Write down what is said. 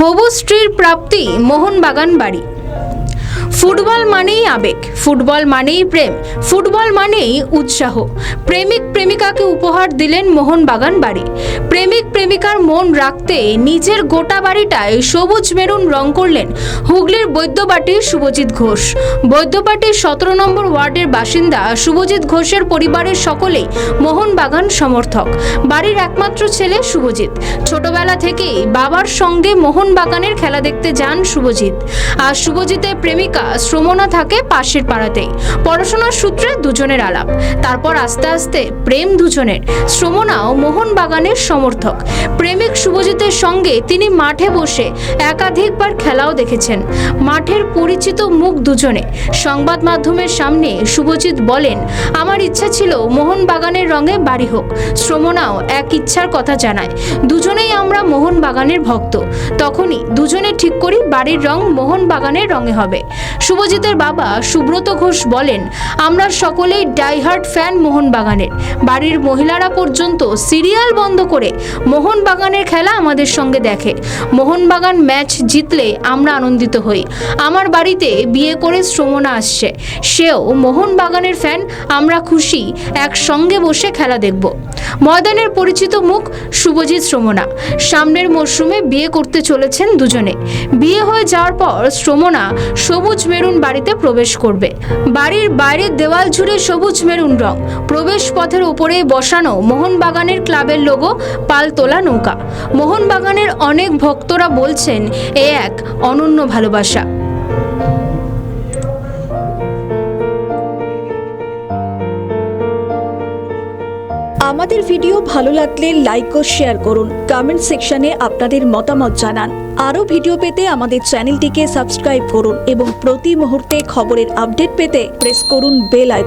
হবু স্ত্রীর প্রাপ্তি মোহনবাগান বাড়ি। ফুটবল মানেই আবেগ, ফুটবল মানেই প্রেম, ফুটবল মানেই উৎসাহ। প্রেমিক প্রেমিকাকে উপহার দিলেন মোহনবাগান বাড়ি। প্রেমিক প্রেমিকার মন রাখতে নিজের গোটা বাড়িটায় সবুজ মেরুন রং করলেন হুগলির বৈদ্যবাটির শুভজিৎ ঘোষ। বৈদ্যবাটির 17 নম্বর ওয়ার্ডের বাসিন্দা শুভজিৎ ঘোষের পরিবারের সকলেই মোহনবাগান সমর্থক। বাড়ির একমাত্র ছেলে শুভজিৎ ছোটবেলা থেকেই বাবার সঙ্গে মোহনবাগানের খেলা দেখতে যান শুভজিৎ। আর শুভজিতের প্রেমিকা শ্রমনা থাকে পাশের পাড়াতেই। পড়াশোনার সূত্রে দুজনের আলাপ, তারপর আস্তে আস্তে প্রেম দুজনের। শ্রমনাও মোহনবাগানের সমর্থক। প্রেমিক শুভজিতের সঙ্গে তিনি মাঠে বসে একাধিকবার খেলাও দেখেছেন। মাঠের পরিচিত মুখ দুজনে। সংবাদ মাধ্যমের সামনে শুভজিৎ বলেন, আমার ইচ্ছা ছিল মোহনবাগানের রঙে বাড়ি হোক। শ্রমনাও এক ইচ্ছার কথা জানায়। দুজনেই আমরা মোহনবাগানের ভক্ত। তখনই দুজনে ঠিক করি বাড়ির রং মোহনবাগানের রঙে হবে। শুভজিতের বাবা সুব্রত ঘোষ বলেন, আমরা সকলেই ডাইহার্ট ফ্যান মোহনবাগানের। বাড়ির মহিলারা পর্যন্ত সিরিয়াল বন্ধ করে মোহনবাগানের খেলা আমাদের সঙ্গে দেখে। মোহনবাগান ম্যাচ জিতলে আমরা আনন্দিত হই। আমার বাড়িতে বিয়ে করে শ্রমনা আসছে, সেও মোহনবাগানের ফ্যান। আমরা খুশি, একসঙ্গে বসে খেলা দেখব। ময়দানের পরিচিত মুখ শুভজিৎ শ্রমনা। সামনের মরশুমে বিয়ে করতে চলেছেন দুজনে। বিয়ে হয়ে যাওয়ার পর শ্রমনা সবুজ মেরুন বাড়িতে প্রবেশ করবে। বাড়ির বাইরের দেওয়াল জুড়ে সবুজ মেরুন রং। প্রবেশ পথের উপরে বসানো মোহনবাগানের ক্লাবের লোগো, পাল তোলা নৌকা। মোহনবাগানের অনেক ভক্তরা বলছেন এ এক অনন্য ভালোবাসা। আমাদের ভিডিও ভালো লাগলে লাইক ও শেয়ার করুন। কমেন্ট সেকশনে আপনাদের মতামত জানান। আরও ভিডিও পেতে আমাদের চ্যানেলটিকে সাবস্ক্রাইব করুন এবং প্রতি মুহূর্তে খবরের আপডেট পেতে প্রেস করুন বেল আইকন।